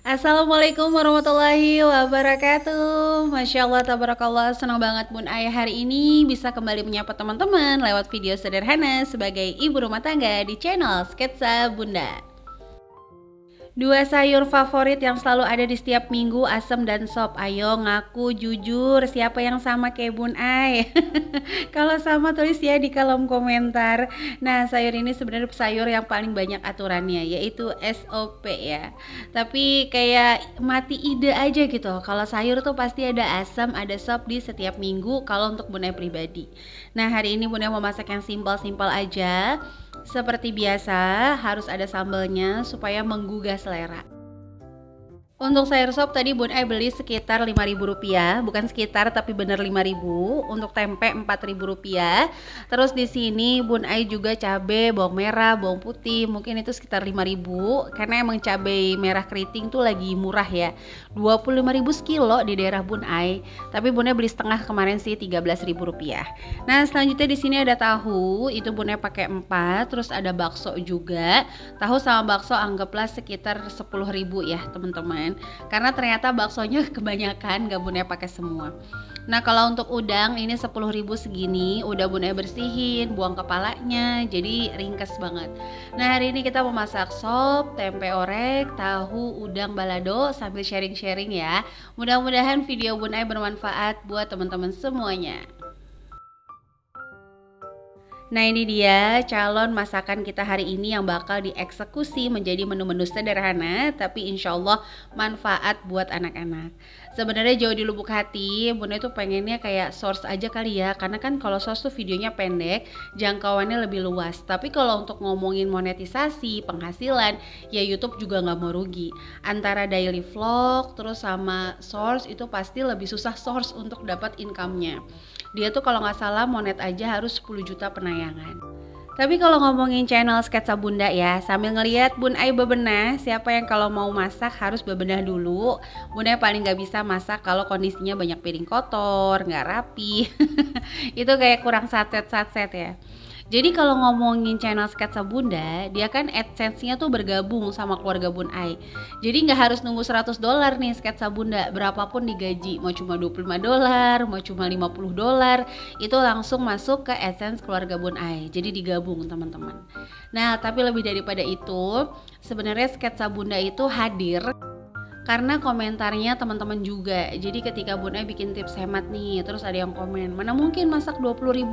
Assalamualaikum warahmatullahi wabarakatuh. Masya Allah, tabarakallah. Senang banget Bun Ai hari ini bisa kembali menyapa teman-teman lewat video sederhana sebagai ibu rumah tangga di channel Sketsa Bunda. Dua sayur favorit yang selalu ada di setiap minggu, asem dan sop. Ayo ngaku jujur, siapa yang sama kayak Bun Ai? Kalau sama tulis ya di kolom komentar. Nah, sayur ini sebenarnya sayur yang paling banyak aturannya, yaitu SOP ya. Tapi kayak mati ide aja gitu. Kalau sayur tuh pasti ada asam, ada sop di setiap minggu kalau untuk Bun Ai pribadi. Nah, hari ini Bun Ai mau masak yang simpel-simpel aja. Seperti biasa, harus ada sambalnya supaya menggugah selera. Untuk sayur sop tadi Bun Ai beli sekitar Rp5.000, bukan sekitar tapi bener 5.000. Untuk tempe Rp4.000. Terus di sini Bun Ai juga cabai, bawang merah, bawang putih, mungkin itu sekitar 5.000 karena emang cabai merah keriting tuh lagi murah ya. 25.000 sekilo di daerah Bun Ai. Tapi Bun Ai beli setengah kemarin sih Rp13.000. Nah, selanjutnya di sini ada tahu, itu Bun Ai pakai 4, terus ada bakso juga. Tahu sama bakso anggaplah sekitar 10.000 ya, teman-teman. Karena ternyata baksonya kebanyakan, gak Bun Ai pakai semua. Nah, kalau untuk udang ini 10.000 segini, udah Bun Ai bersihin, buang kepalanya, jadi ringkes banget. Nah, hari ini kita mau masak sop, tempe orek, tahu, udang balado sambil sharing-sharing ya. Mudah-mudahan video Bun Ai bermanfaat buat teman-teman semuanya. Nah, ini dia calon masakan kita hari ini yang bakal dieksekusi menjadi menu-menu sederhana tapi insya Allah manfaat buat anak-anak. Sebenarnya jauh di lubuk hati Bun Ai tuh pengennya kayak source aja kali ya, karena kan kalau source tuh videonya pendek, jangkauannya lebih luas. Tapi kalau untuk ngomongin monetisasi, penghasilan, ya YouTube juga nggak mau rugi. Antara daily vlog terus sama source itu pasti lebih susah source untuk dapat income-nya. Dia tuh kalau nggak salah monet aja harus 10 juta penayangan. Tapi kalau ngomongin channel Sketsa Bunda ya, sambil ngeliat Bun Ai bebenah, siapa yang kalau mau masak harus bebenah dulu. Bun Ai paling nggak bisa masak kalau kondisinya banyak piring kotor, nggak rapi. Itu kayak kurang satset-satset ya. Jadi kalau ngomongin channel Sketsa Bunda, dia kan AdSense-nya tuh bergabung sama keluarga Bun Ai. Jadi nggak harus nunggu $100 nih Sketsa Bunda, berapapun digaji, mau cuma $25, mau cuma $50, itu langsung masuk ke AdSense keluarga Bun Ai. Jadi digabung teman-teman. Nah, tapi lebih daripada itu, sebenarnya Sketsa Bunda itu hadir karena komentarnya teman-teman juga. Jadi ketika Bun Ai bikin tips hemat nih, terus ada yang komen, mana mungkin masak 20.000,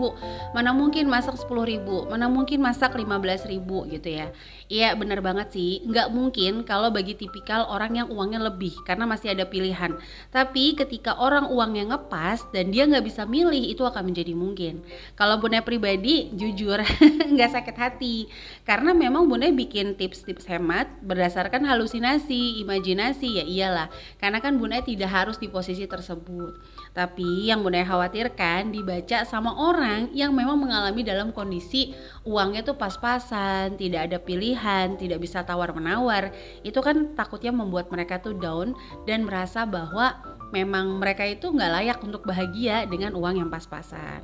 mana mungkin masak 10.000, mana mungkin masak 15.000 gitu ya. Iya bener banget sih, nggak mungkin kalau bagi tipikal orang yang uangnya lebih, karena masih ada pilihan. Tapi ketika orang uangnya ngepas dan dia nggak bisa milih, itu akan menjadi mungkin. Kalau Bun Ai pribadi, jujur nggak sakit hati, karena memang Bun Ai bikin tips-tips hemat berdasarkan halusinasi, imajinasi ya. Iyalah, karena kan Bun Ai tidak harus di posisi tersebut. Tapi yang Bun Ai khawatirkan dibaca sama orang yang memang mengalami dalam kondisi uangnya tuh pas-pasan, tidak ada pilihan, tidak bisa tawar-menawar. Itu kan takutnya membuat mereka tuh down dan merasa bahwa memang mereka itu nggak layak untuk bahagia dengan uang yang pas-pasan.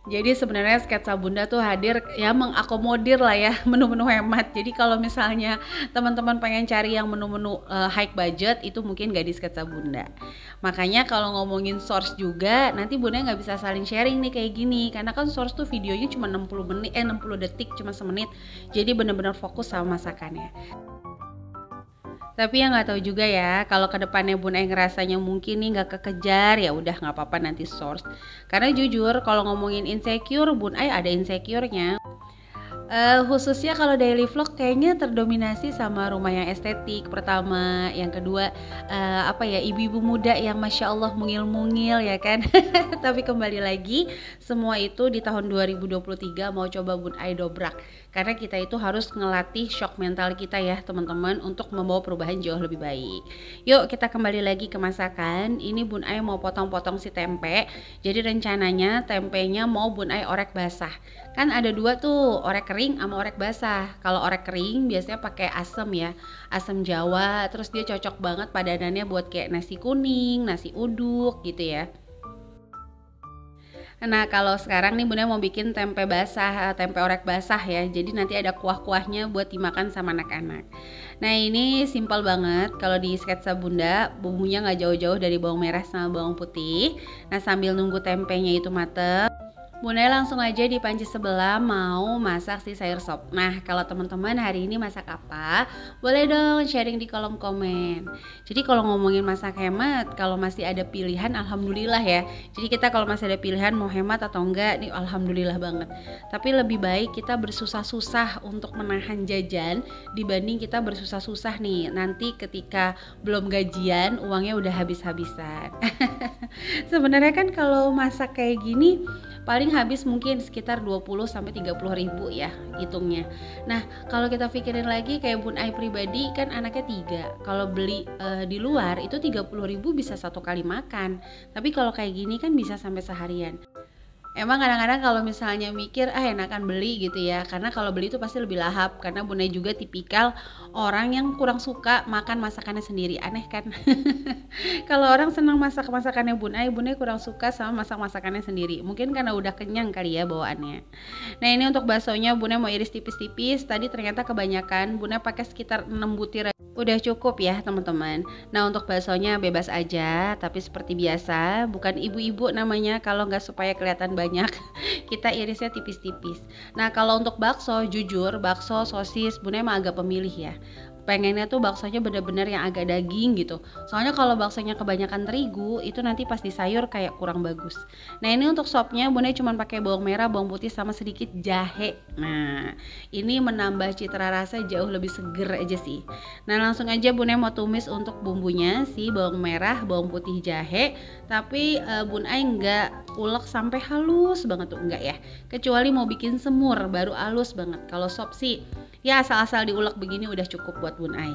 Jadi sebenarnya Sketsa Bunda tuh hadir ya mengakomodir lah ya menu-menu hemat. Jadi kalau misalnya teman-teman pengen cari yang menu-menu high budget, itu mungkin gak di Sketsa Bunda. Makanya kalau ngomongin source juga nanti Bunda nggak bisa saling sharing nih kayak gini, karena kan source tuh videonya cuma 60 detik, cuma semenit. Jadi benar-benar fokus sama masakannya. Tapi yang nggak tahu juga ya, kalau kedepannya Bun Ai ngerasanya mungkin nih nggak kekejar, ya udah nggak apa-apa nanti source. Karena jujur kalau ngomongin insecure, Bun Ai ada insecure-nya. Khususnya kalau daily vlog kayaknya terdominasi sama rumah yang estetik pertama, yang kedua ibu-ibu muda yang masya Allah mungil-mungil ya kan. Tapi kembali lagi semua itu di tahun 2023 mau coba Bun Ai dobrak, karena kita itu harus ngelatih shock mental kita ya teman-teman untuk membawa perubahan jauh lebih baik. Yuk kita kembali lagi ke masakan. Ini Bun Ai mau potong-potong si tempe. Jadi rencananya tempenya mau Bun Ai orek basah. Kan ada dua tuh, orek kering sama orek basah. Kalau orek kering biasanya pakai asem ya, asem Jawa, terus dia cocok banget padanannya buat kayak nasi kuning, nasi uduk gitu ya. Nah kalau sekarang nih Bunda mau bikin tempe basah, tempe orek basah ya. Jadi nanti ada kuah-kuahnya buat dimakan sama anak-anak. Nah ini simpel banget, kalau di sketsa bunda bumbunya nggak jauh-jauh dari bawang merah sama bawang putih. Nah sambil nunggu tempenya itu mateng, bunda langsung aja di panci sebelah mau masak si sayur sop. Nah kalau teman-teman hari ini masak apa? Boleh dong sharing di kolom komen. Jadi kalau ngomongin masak hemat, kalau masih ada pilihan alhamdulillah ya. Jadi kita kalau masih ada pilihan mau hemat atau enggak nih alhamdulillah banget. Tapi lebih baik kita bersusah-susah untuk menahan jajan dibanding kita bersusah-susah nih nanti ketika belum gajian uangnya udah habis-habisan. Sebenarnya kan kalau masak kayak gini paling habis mungkin sekitar 20-30 ribu ya hitungnya. Nah kalau kita pikirin lagi kayak Bun Ai pribadi kan anaknya 3. Kalau beli di luar itu 30 ribu bisa satu kali makan. Tapi kalau kayak gini kan bisa sampai seharian. Emang kadang-kadang kalau misalnya mikir enakan beli gitu ya, karena kalau beli itu pasti lebih lahap, karena Bunda juga tipikal orang yang kurang suka makan masakannya sendiri. Aneh kan? Kalau orang senang masak masakannya Bunda kurang suka sama masak masakannya sendiri. Mungkin karena udah kenyang kali ya bawaannya. Nah ini untuk baksonya Bunda mau iris tipis-tipis. Tadi ternyata kebanyakan, Bunda pakai sekitar 6 butir. Udah cukup ya teman-teman. Nah untuk baksonya bebas aja, tapi seperti biasa bukan ibu-ibu namanya kalau nggak supaya kelihatan banyak kita irisnya tipis-tipis. Nah kalau untuk bakso, jujur bakso sosis Bunda emang agak pemilih ya. Pengennya tuh baksonya bener-bener yang agak daging gitu. Soalnya kalau baksonya kebanyakan terigu itu nanti pas disayur kayak kurang bagus. Nah ini untuk sopnya Bunda cuma pakai bawang merah, bawang putih sama sedikit jahe. Nah ini menambah citra rasa jauh lebih seger aja sih. Nah langsung aja Bunda mau tumis untuk bumbunya, si bawang merah, bawang putih, jahe. Tapi Bun Ai nggak ulek sampai halus banget tuh, enggak ya. Kecuali mau bikin semur baru halus banget. Kalau sop sih ya asal-asal diulek begini udah cukup buat Bun Ai.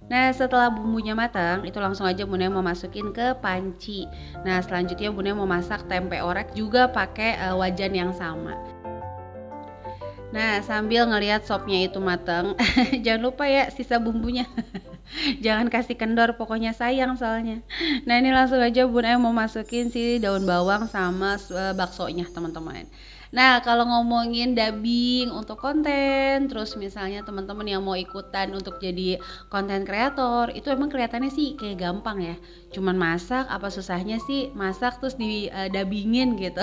Nah setelah bumbunya matang itu langsung aja Bunda mau masukin ke panci. Nah selanjutnya Bunda mau masak tempe orek juga pakai wajan yang sama. Nah sambil ngelihat sopnya itu matang jangan lupa ya sisa bumbunya. Jangan kasih kendor, pokoknya sayang soalnya. Nah ini langsung aja Bunda mau masukin si daun bawang sama baksonya teman-teman. Nah kalau ngomongin dubbing untuk konten, terus misalnya teman-teman yang mau ikutan untuk jadi konten kreator, itu emang kelihatannya sih kayak gampang ya. Cuman masak, apa susahnya sih masak terus di dubbingin gitu.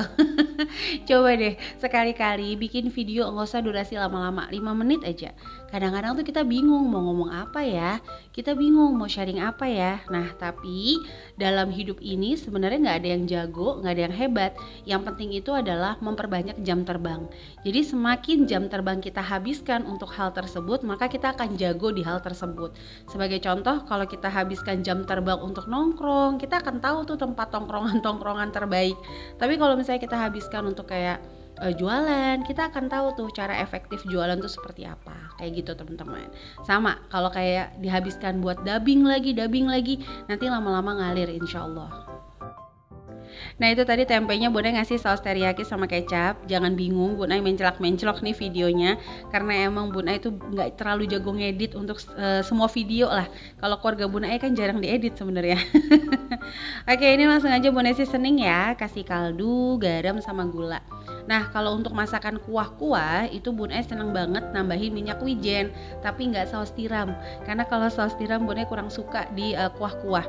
Coba deh sekali-kali bikin video nggak usah durasi lama-lama, 5 menit aja. Kadang-kadang tuh kita bingung mau ngomong apa ya, kita bingung mau sharing apa ya. Nah tapi dalam hidup ini sebenarnya nggak ada yang jago, nggak ada yang hebat. Yang penting itu adalah memperbanyak jam terbang. Jadi semakin jam terbang kita habiskan untuk hal tersebut, maka kita akan jago di hal tersebut. Sebagai contoh, kalau kita habiskan jam terbang untuk nongkrong, kita akan tahu tuh tempat tongkrongan-tongkrongan terbaik. Tapi kalau misalnya kita habiskan untuk kayak jualan, kita akan tahu tuh cara efektif jualan tuh seperti apa. Kayak gitu teman-teman. Sama kalau kayak dihabiskan buat dubbing lagi, nanti lama-lama ngalir insya Allah. Nah itu tadi tempenya Bunda ngasih saus teriyaki sama kecap. Jangan bingung Bunda mencelak-mencelok nih videonya, karena emang Bunda itu nggak terlalu jago ngedit untuk semua video lah. Kalau keluarga Bunda kan jarang diedit sebenarnya. Oke ini langsung aja Bunda seasoning ya, kasih kaldu, garam sama gula. Nah kalau untuk masakan kuah-kuah itu Bunda seneng banget nambahin minyak wijen, tapi nggak saus tiram, karena kalau saus tiram Bunda kurang suka di kuah-kuah.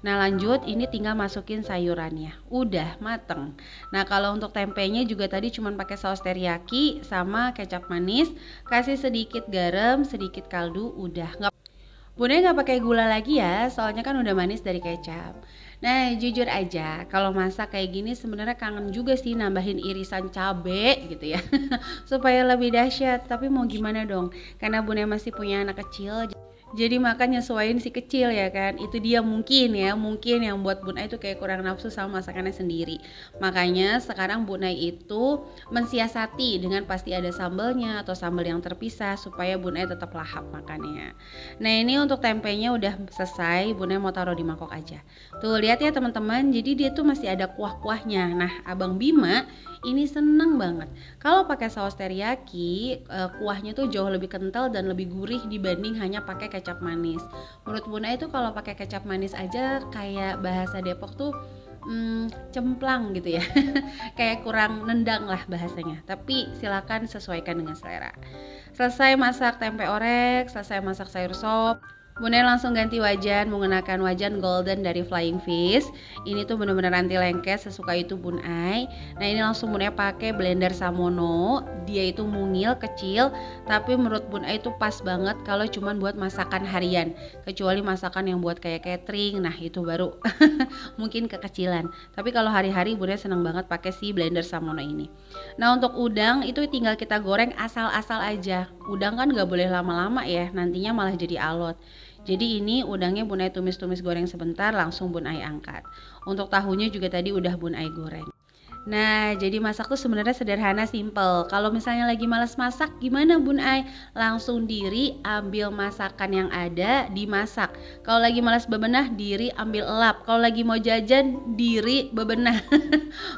Nah lanjut ini tinggal masukin sayurannya, udah mateng. Nah kalau untuk tempenya juga tadi cuma pakai saus teriyaki sama kecap manis, kasih sedikit garam, sedikit kaldu, udah. Bunda nggak pakai gula lagi ya, soalnya kan udah manis dari kecap. Nah jujur aja kalau masak kayak gini sebenarnya kangen juga sih nambahin irisan cabe gitu ya supaya lebih dahsyat. Tapi mau gimana dong, karena Bunda masih punya anak kecil, jadi makan nyesuaiin si kecil ya kan. Itu dia mungkin yang buat Bunda itu kayak kurang nafsu sama masakannya sendiri. Makanya sekarang Bunda itu mensiasati dengan pasti ada sambalnya atau sambal yang terpisah supaya Bunda tetap lahap makannya. Nah ini untuk tempenya udah selesai, Bunda mau taruh di mangkok aja. Tuh lihat ya teman-teman, jadi dia tuh masih ada kuah-kuahnya. Nah Abang Bima ini seneng banget kalau pakai saus teriyaki, kuahnya tuh jauh lebih kental dan lebih gurih dibanding hanya pakai kecap manis. Menurut Bunda itu kalau pakai kecap manis aja kayak bahasa Depok tuh cemplang gitu ya. Kayak kurang nendang lah bahasanya. Tapi silakan sesuaikan dengan selera. Selesai masak tempe orek, selesai masak sayur sop, Bunda langsung ganti wajan menggunakan wajan golden dari Flying Fish. Ini tuh bener-bener anti lengket, sesuka itu Bun Ai. Nah ini langsung Bun Ai pakai blender Samono. Dia itu mungil, kecil, tapi menurut Bun Ai itu pas banget kalau cuman buat masakan harian. Kecuali masakan yang buat kayak catering, nah itu baru mungkin kekecilan. Tapi kalau hari-hari Bun Ai seneng banget pakai si blender Samono ini. Nah untuk udang itu tinggal kita goreng asal-asal aja. Udang kan gak boleh lama-lama ya, nantinya malah jadi alot. Jadi ini udangnya Bun Ai tumis-tumis goreng sebentar, langsung Bun Ai angkat. Untuk tahunya juga tadi udah Bun Ai goreng. Nah, jadi masak tuh sebenarnya sederhana, simple. Kalau misalnya lagi malas masak, gimana Bun Ai? Langsung diri ambil masakan yang ada, dimasak. Kalau lagi malas bebenah, diri ambil elap. Kalau lagi mau jajan, diri bebenah.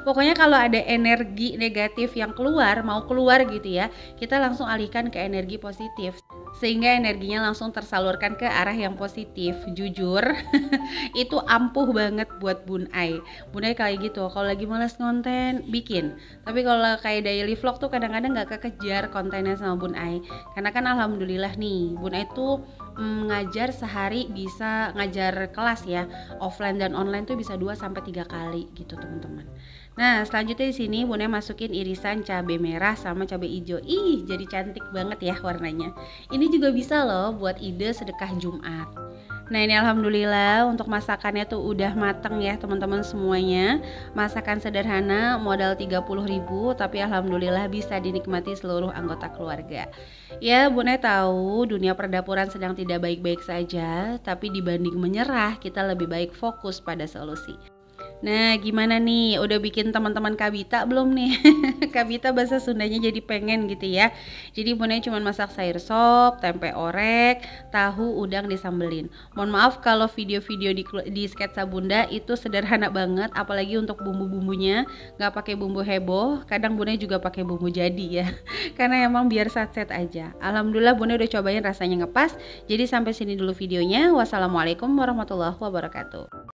Pokoknya kalau ada energi negatif yang mau keluar gitu ya, kita langsung alihkan ke energi positif. Sehingga energinya langsung tersalurkan ke arah yang positif. Jujur, itu ampuh banget buat Bun Ai. Bun Ai kayak gitu, kalau lagi malas konten, bikin. Tapi kalau kayak daily vlog tuh kadang-kadang gak kekejar kontennya sama Bun Ai. Karena kan alhamdulillah nih, Bun Ai tuh ngajar sehari bisa ngajar kelas ya, offline dan online tuh bisa 2-3 kali gitu teman-teman. Nah selanjutnya di sini Bun Ai masukin irisan cabai merah sama cabai hijau. Ih jadi cantik banget ya warnanya. Ini juga bisa loh buat ide sedekah Jumat. Nah ini alhamdulillah untuk masakannya tuh udah mateng ya teman-teman semuanya. Masakan sederhana modal 30.000 tapi alhamdulillah bisa dinikmati seluruh anggota keluarga. Ya Bun Ai tahu dunia perdapuran sedang tidak baik-baik saja, tapi dibanding menyerah kita lebih baik fokus pada solusi. Nah gimana nih, udah bikin teman-teman Kabita belum nih? Kabita bahasa Sundanya jadi pengen gitu ya. Jadi Bun Ai cuma masak sayur sop, tempe orek, tahu, udang disambelin. Mohon maaf kalau video-video di sketsa Bunda itu sederhana banget, apalagi untuk bumbu-bumbunya nggak pakai bumbu heboh. Kadang Bun Ai juga pakai bumbu jadi ya, karena emang biar satset aja. Alhamdulillah Bun Ai udah cobain rasanya ngepas. Jadi sampai sini dulu videonya. Wassalamualaikum warahmatullahi wabarakatuh.